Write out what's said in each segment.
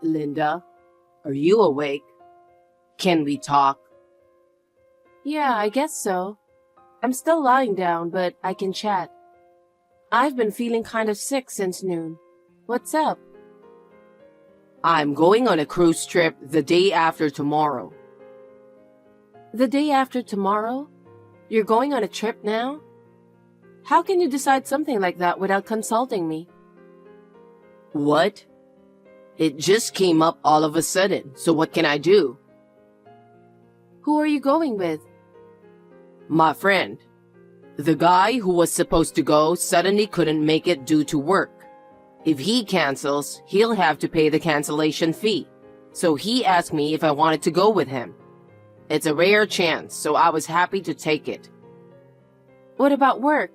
Linda, are you awake? Can we talk? Yeah, I guess so. I'm still lying down, but I can chat. I've been feeling kind of sick since noon. What's up? I'm going on a cruise trip the day after tomorrow. The day after tomorrow? You're going on a trip now? How can you decide something like that without consulting me? What? It just came up all of a sudden, so what can I do? Who are you going with? My friend. The guy who was supposed to go suddenly couldn't make it due to work. If he cancels, he'll have to pay the cancellation fee. So he asked me if I wanted to go with him. It's a rare chance, so I was happy to take it. What about work?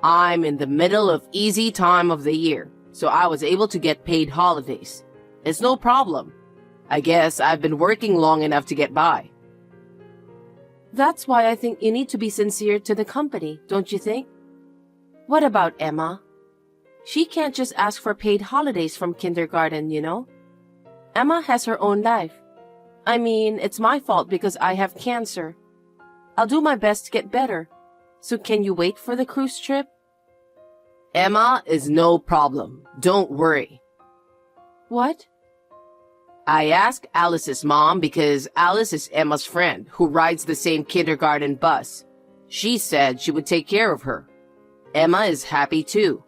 I'm in the middle of easy time of the year, so I was able to get paid holidays. It's no problem. I guess I've been working long enough to get by. That's why I think you need to be sincere to the company, don't you think? What about Emma? She can't just ask for paid holidays from kindergarten, you know? Emma has her own life. I mean, it's my fault because I have cancer. I'll do my best to get better. So can you wait for the cruise trip? Emma is no problem. Don't worry. What? I asked Alice's mom because Alice is Emma's friend who rides the same kindergarten bus. She said she would take care of her. Emma is happy too.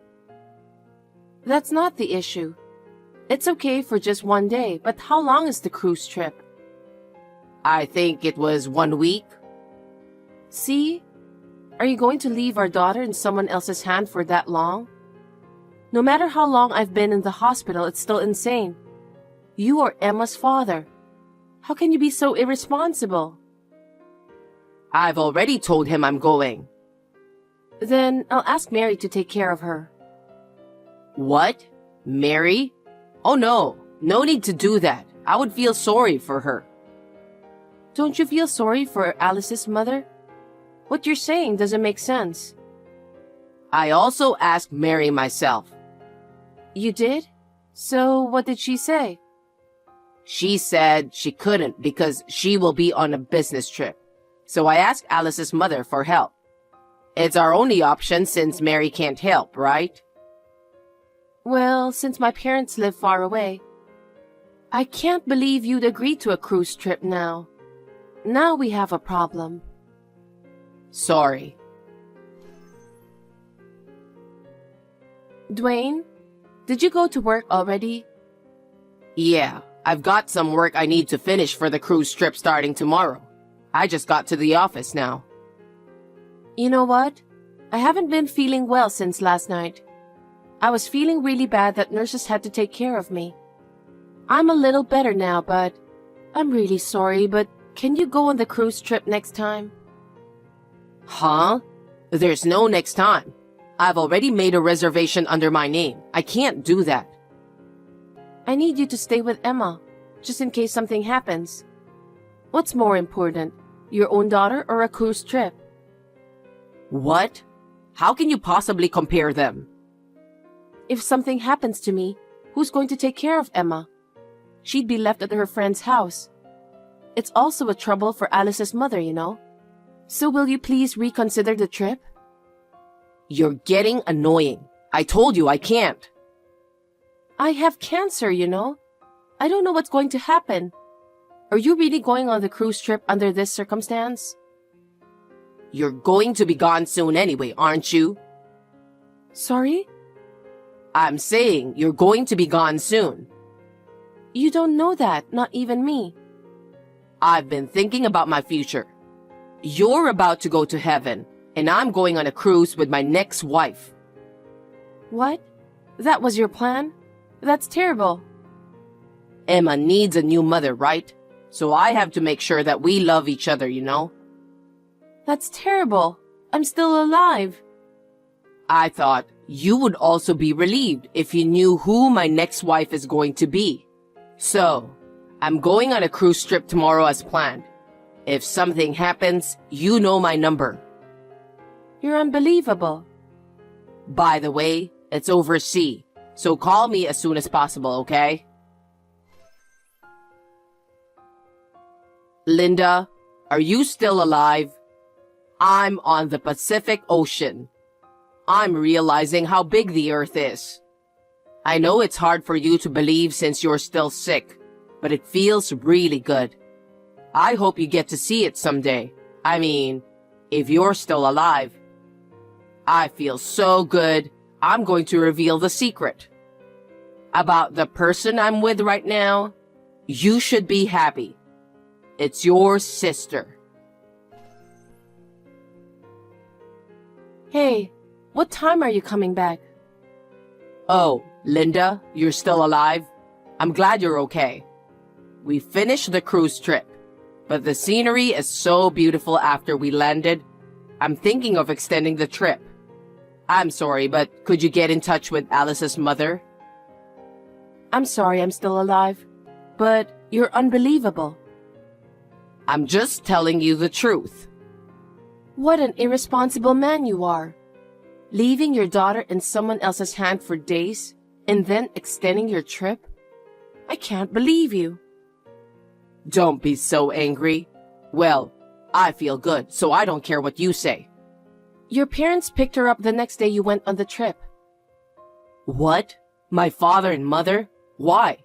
That's not the issue. It's okay for just one day, but how long is the cruise trip? I think it was 1 week. See? Are you going to leave our daughter in someone else's hand for that long? No matter how long I've been in the hospital, it's still insane. You are Emma's father. How can you be so irresponsible? I've already told him I'm going. Then I'll ask Mary to take care of her. What? Mary? Oh no, no need to do that. I would feel sorry for her. Don't you feel sorry for Alice's mother? What you're saying doesn't make sense. I also asked Mary myself. You did? So what did she say? She said she couldn't because she will be on a business trip. So I asked Alice's mother for help. It's our only option since Mary can't help, right? Well, since my parents live far away. I can't believe you'd agree to a cruise trip now. Now we have a problem. Sorry. Dwayne, did you go to work already? Yeah, I've got some work I need to finish for the cruise trip starting tomorrow. I just got to the office now. You know what? I haven't been feeling well since last night. I was feeling really bad that nurses had to take care of me. I'm a little better now, but I'm really sorry, but can you go on the cruise trip next time? Huh? There's no next time. I've already made a reservation under my name. I can't do that. I need you to stay with Emma, just in case something happens. What's more important, your own daughter or a cruise trip? What? How can you possibly compare them? If something happens to me, who's going to take care of Emma? She'd be left at her friend's house. It's also a trouble for Alice's mother, you know. So will you please reconsider the trip? You're getting annoying. I told you I can't. I have cancer, you know. I don't know what's going to happen. Are you really going on the cruise trip under this circumstance? You're going to be gone soon anyway, aren't you? Sorry? I'm saying you're going to be gone soon. You don't know that, not even me. I've been thinking about my future. You're about to go to heaven, and I'm going on a cruise with my next wife. What? That was your plan? That's terrible. Emma needs a new mother, right? So I have to make sure that we love each other, you know? That's terrible. I'm still alive. I thought you would also be relieved if you knew who my next wife is going to be. So, I'm going on a cruise trip tomorrow as planned. If something happens, you know my number. You're unbelievable. By the way, it's overseas, so call me as soon as possible, okay? Linda, are you still alive? I'm on the Pacific Ocean. I'm realizing how big the Earth is. I know it's hard for you to believe since you're still sick, but it feels really good. I hope you get to see it someday. I mean, if you're still alive. I feel so good, I'm going to reveal the secret. About the person I'm with right now, you should be happy. It's your sister. Hey, what time are you coming back? Oh, Linda, you're still alive? I'm glad you're okay. We finished the cruise trip, but the scenery is so beautiful after we landed. I'm thinking of extending the trip. I'm sorry, but could you get in touch with Alice's mother? I'm sorry I'm still alive, but you're unbelievable. I'm just telling you the truth. What an irresponsible man you are. Leaving your daughter in someone else's hand for days and then extending your trip? I can't believe you. Don't be so angry. Well, I feel good, so I don't care what you say. Your parents picked her up the next day you went on the trip. What? My father and mother? Why?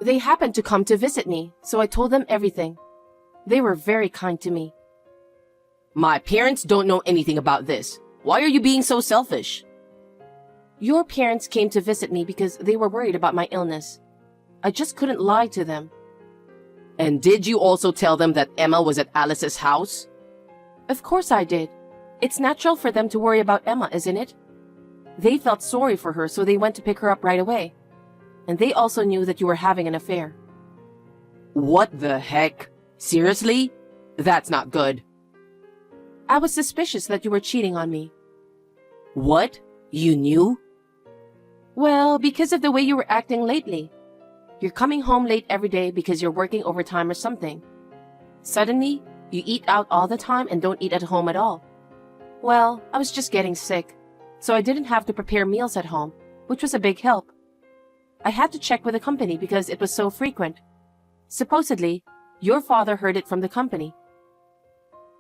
They happened to come to visit me, so I told them everything. They were very kind to me. My parents don't know anything about this. Why are you being so selfish? Your parents came to visit me because they were worried about my illness. I just couldn't lie to them. And did you also tell them that Emma was at Alice's house? Of course I did. It's natural for them to worry about Emma, isn't it? They felt sorry for her, so they went to pick her up right away. And they also knew that you were having an affair. What the heck? Seriously? That's not good. I was suspicious that you were cheating on me. What? You knew? Well, because of the way you were acting lately. You're coming home late every day because you're working overtime or something. Suddenly, you eat out all the time and don't eat at home at all. Well, I was just getting sick, so I didn't have to prepare meals at home, which was a big help. I had to check with the company because it was so frequent. Supposedly, your father heard it from the company.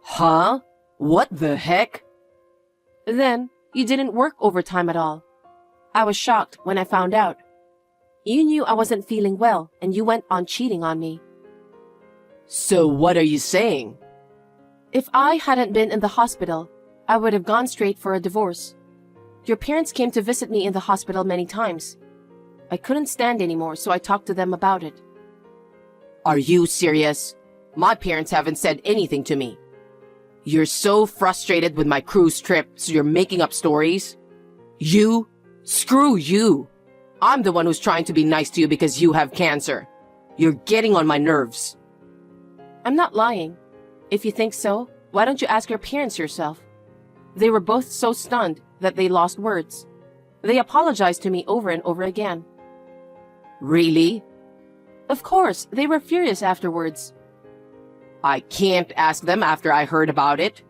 Huh? What the heck? Then, you didn't work overtime at all. I was shocked when I found out. You knew I wasn't feeling well, and you went on cheating on me. So what are you saying? If I hadn't been in the hospital, I would have gone straight for a divorce. Your parents came to visit me in the hospital many times. I couldn't stand anymore, so I talked to them about it. Are you serious? My parents haven't said anything to me. You're so frustrated with my cruise trip, so you're making up stories? You? Screw you! I'm the one who's trying to be nice to you because you have cancer. You're getting on my nerves. I'm not lying. If you think so, why don't you ask your parents yourself? They were both so stunned that they lost words. They apologized to me over and over again. Really? Of course, they were furious afterwards. I can't ask them after I heard about it.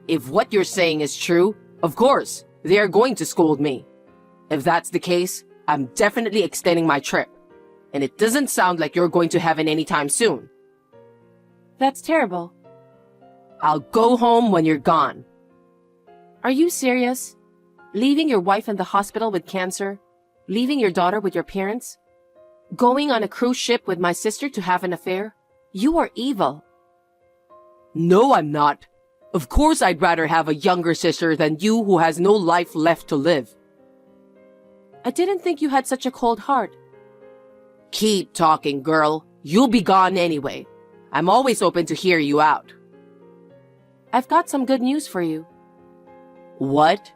If what you're saying is true, of course, they are going to scold me. If that's the case, I'm definitely extending my trip. And it doesn't sound like you're going to have it anytime soon. That's terrible. I'll go home when you're gone. Are you serious? Leaving your wife in the hospital with cancer? Leaving your daughter with your parents? Going on a cruise ship with my sister to have an affair? You are evil. No, I'm not. Of course I'd rather have a younger sister than you who has no life left to live. I didn't think you had such a cold heart. Keep talking, girl. You'll be gone anyway. I'm always open to hear you out. I've got some good news for you. What?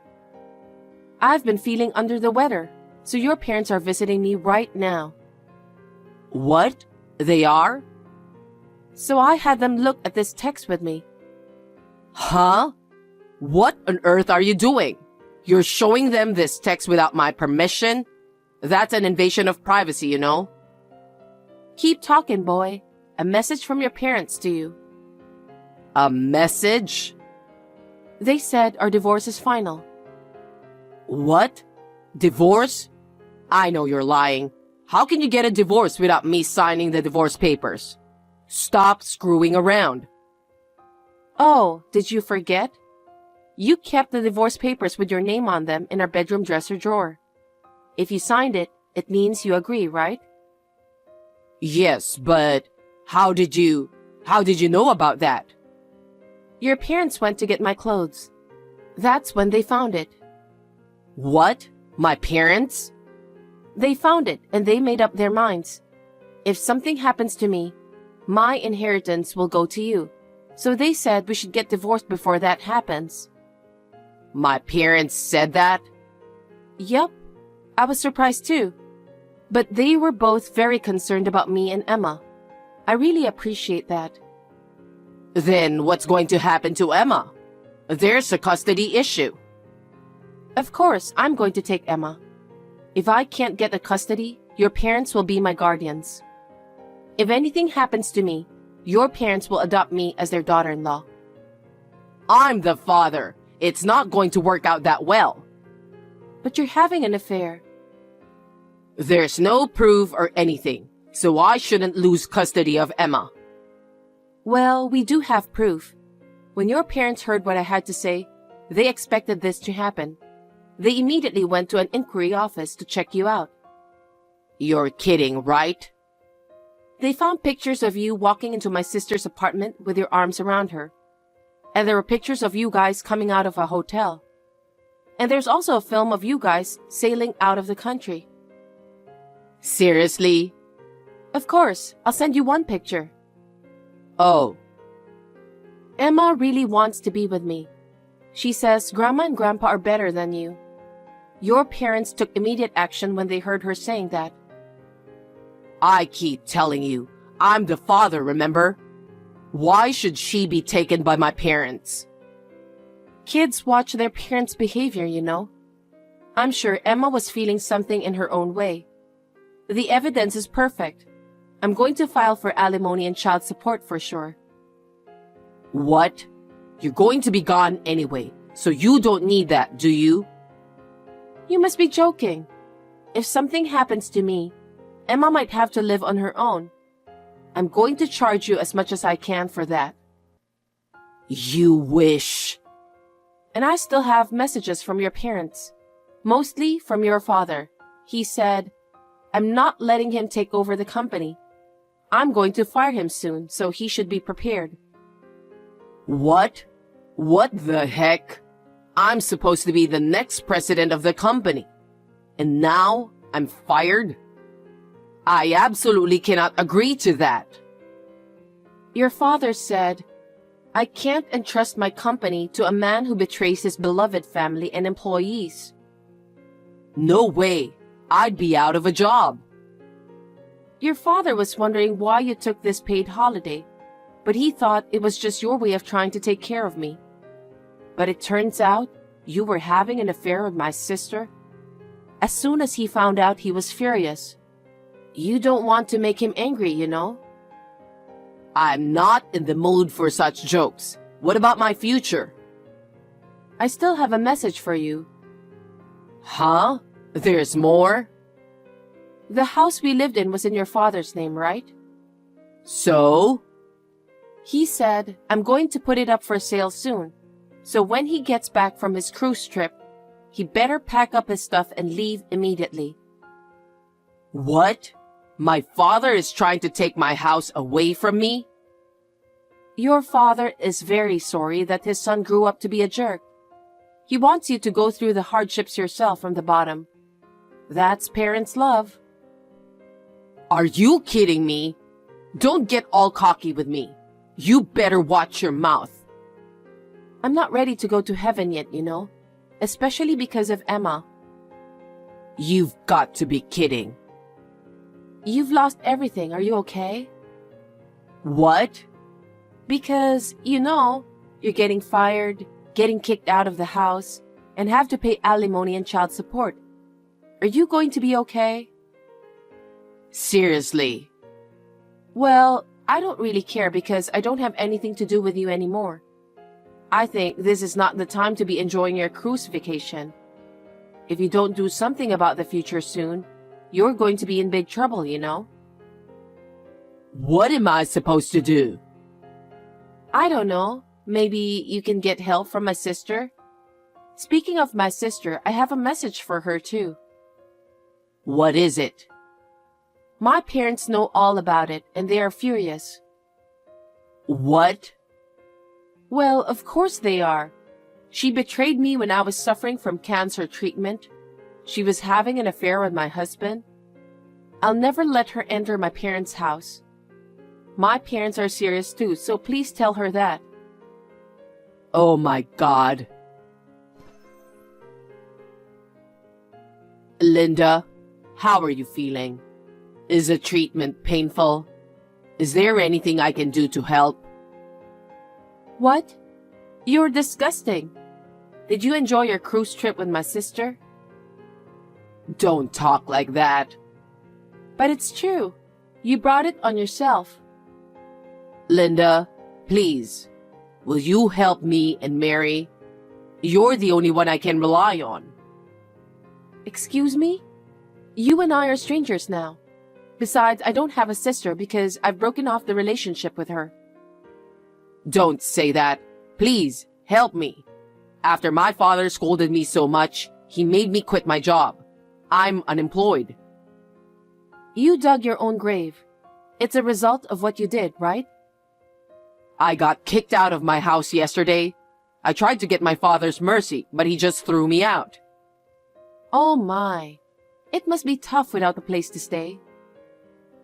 I've been feeling under the weather, so your parents are visiting me right now. What? They are? So I had them look at this text with me. Huh? What on earth are you doing? You're showing them this text without my permission? That's an invasion of privacy, you know? Keep talking, boy. A message from your parents to you. A message? They said our divorce is final. What? Divorce? I know you're lying. How can you get a divorce without me signing the divorce papers? Stop screwing around. Oh, did you forget? You kept the divorce papers with your name on them in our bedroom dresser drawer. If you signed it, it means you agree, right? Yes, but how did you know about that? Your parents went to get my clothes. That's when they found it. What? My parents? They found it and they made up their minds. If something happens to me, my inheritance will go to you. So they said we should get divorced before that happens. My parents said that? Yep. I was surprised too. But they were both very concerned about me and Emma. I really appreciate that. Then what's going to happen to Emma? There's a custody issue. Of course, I'm going to take Emma. If I can't get the custody, your parents will be my guardians. If anything happens to me, your parents will adopt me as their daughter-in-law. I'm the father. It's not going to work out that well. But you're having an affair. There's no proof or anything, so I shouldn't lose custody of Emma. Well, we do have proof. When your parents heard what I had to say, they expected this to happen. They immediately went to an inquiry office to check you out. You're kidding, right? They found pictures of you walking into my sister's apartment with your arms around her. And there were pictures of you guys coming out of a hotel. And there's also a film of you guys sailing out of the country. Seriously? Of course, I'll send you one picture. Oh. Emma really wants to be with me. She says Grandma and Grandpa are better than you. Your parents took immediate action when they heard her saying that. I keep telling you, I'm the father, remember? Why should she be taken by my parents? Kids watch their parents' behavior, you know. I'm sure Emma was feeling something in her own way. The evidence is perfect. I'm going to file for alimony and child support for sure. What? You're going to be gone anyway, so you don't need that, do you? You must be joking. If something happens to me, Emma might have to live on her own. I'm going to charge you as much as I can for that. You wish. And I still have messages from your parents. Mostly from your father. He said, I'm not letting him take over the company. I'm going to fire him soon, so he should be prepared. What? What the heck? I'm supposed to be the next president of the company. And now I'm fired? I absolutely cannot agree to that. Your father said, I can't entrust my company to a man who betrays his beloved family and employees. No way. I'd be out of a job. Your father was wondering why you took this paid holiday, but he thought it was just your way of trying to take care of me. But it turns out you were having an affair with my sister. As soon as he found out, he was furious. You don't want to make him angry, you know. I'm not in the mood for such jokes. What about my future? I still have a message for you. Huh? There's more? The house we lived in was in your father's name, right? So? He said, I'm going to put it up for sale soon. So when he gets back from his cruise trip, he better pack up his stuff and leave immediately. What? My father is trying to take my house away from me? Your father is very sorry that his son grew up to be a jerk. He wants you to go through the hardships yourself from the bottom. That's parents' love. Are you kidding me? Don't get all cocky with me. You better watch your mouth. I'm not ready to go to heaven yet, you know, especially because of Emma. You've got to be kidding. You've lost everything. Are you okay? What? Because, you know, you're getting fired, getting kicked out of the house, and have to pay alimony and child support. Are you going to be okay? Seriously? Well, I don't really care because I don't have anything to do with you anymore. I think this is not the time to be enjoying your cruise vacation. If you don't do something about the future soon, you're going to be in big trouble, you know? What am I supposed to do? I don't know. Maybe you can get help from my sister? Speaking of my sister, I have a message for her too. What is it? My parents know all about it and they are furious. What? Well, of course they are. She betrayed me when I was suffering from cancer treatment. She was having an affair with my husband. I'll never let her enter my parents' house. My parents are serious too, so please tell her that. Oh my God. Linda, how are you feeling? Is the treatment painful? Is there anything I can do to help? What? You're disgusting. Did you enjoy your cruise trip with my sister? Don't talk like that. But it's true. You brought it on yourself. Linda, please, will you help me and Mary? You're the only one I can rely on. Excuse me? You and I are strangers now. Besides, I don't have a sister because I've broken off the relationship with her. Don't say that. Please, help me. After my father scolded me so much, he made me quit my job. I'm unemployed. You dug your own grave. It's a result of what you did, right? I got kicked out of my house yesterday. I tried to get my father's mercy, but he just threw me out. Oh my. It must be tough without a place to stay.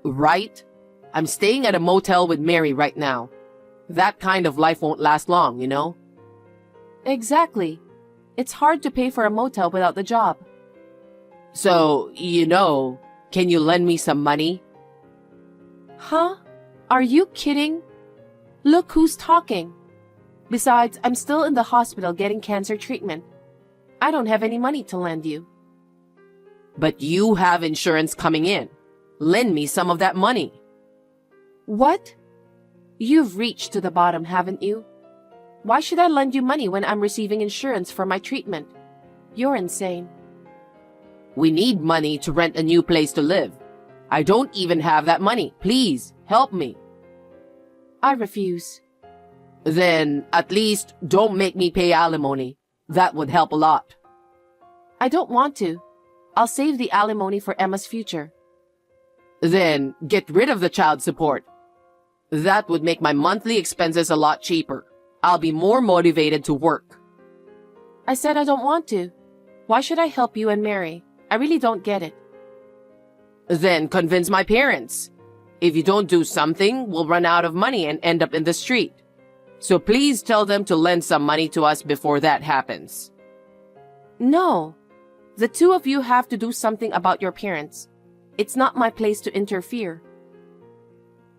Right? I'm staying at a motel with Mary right now. That kind of life won't last long, you know? Exactly. It's hard to pay for a motel without the job. So, can you lend me some money? Huh? Are you kidding? Look who's talking. Besides, I'm still in the hospital getting cancer treatment. I don't have any money to lend you. But you have insurance coming in. Lend me some of that money. What? You've reached to the bottom, haven't you? Why should I lend you money when I'm receiving insurance for my treatment? You're insane. We need money to rent a new place to live. I don't even have that money. Please, help me. I refuse. Then, at least, don't make me pay alimony. That would help a lot. I don't want to. I'll save the alimony for Emma's future. Then, get rid of the child support. That would make my monthly expenses a lot cheaper. I'll be more motivated to work. I said I don't want to. Why should I help you and Mary? I really don't get it. Then convince my parents. If you don't do something, we'll run out of money and end up in the street. So please tell them to lend some money to us before that happens. No. The two of you have to do something about your parents. It's not my place to interfere.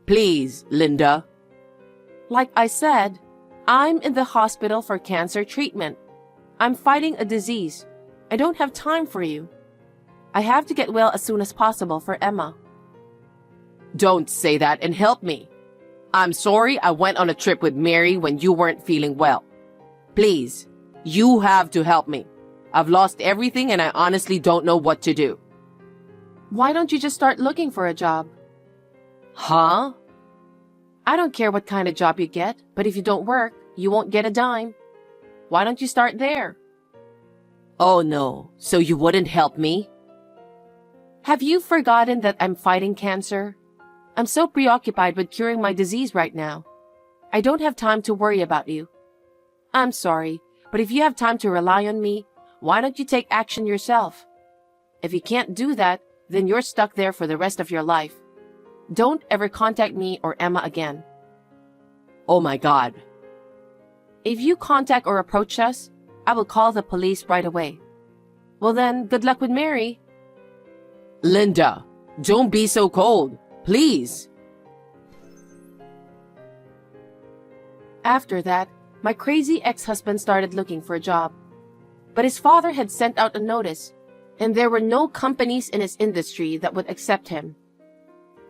Please, Linda. Like I said, I'm in the hospital for cancer treatment. I'm fighting a disease. I don't have time for you. I have to get well as soon as possible for Emma. Don't say that and help me. I'm sorry I went on a trip with Mary when you weren't feeling well. Please, you have to help me. I've lost everything and I honestly don't know what to do. Why don't you just start looking for a job? Huh? I don't care what kind of job you get, but if you don't work, you won't get a dime. Why don't you start there? Oh no, so you wouldn't help me? Have you forgotten that I'm fighting cancer? I'm so preoccupied with curing my disease right now. I don't have time to worry about you. I'm sorry, but if you have time to rely on me, why don't you take action yourself? If you can't do that, then you're stuck there for the rest of your life. Don't ever contact me or Emma again. Oh my God. If you contact or approach us, I will call the police right away. Well then, good luck with Mary. Linda, don't be so cold. Please. After that, my crazy ex-husband started looking for a job. But his father had sent out a notice, and there were no companies in his industry that would accept him.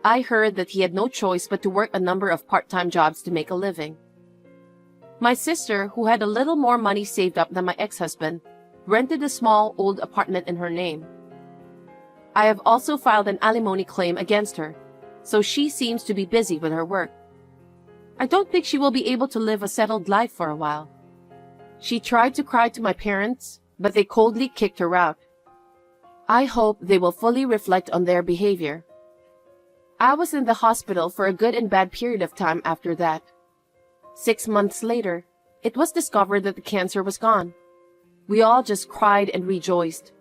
I heard that he had no choice but to work a number of part-time jobs to make a living. My sister, who had a little more money saved up than my ex-husband, rented a small old apartment in her name. I have also filed an alimony claim against her, so she seems to be busy with her work. I don't think she will be able to live a settled life for a while. She tried to cry to my parents, but they coldly kicked her out. I hope they will fully reflect on their behavior. I was in the hospital for a good and bad period of time after that. 6 months later, it was discovered that the cancer was gone. We all just cried and rejoiced.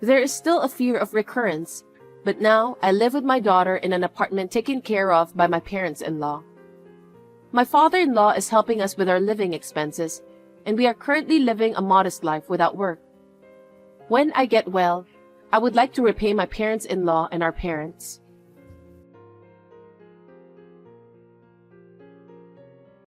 There is still a fear of recurrence, but now I live with my daughter in an apartment taken care of by my parents-in-law. My father-in-law is helping us with our living expenses, and we are currently living a modest life without work. When I get well, I would like to repay my parents-in-law and our parents.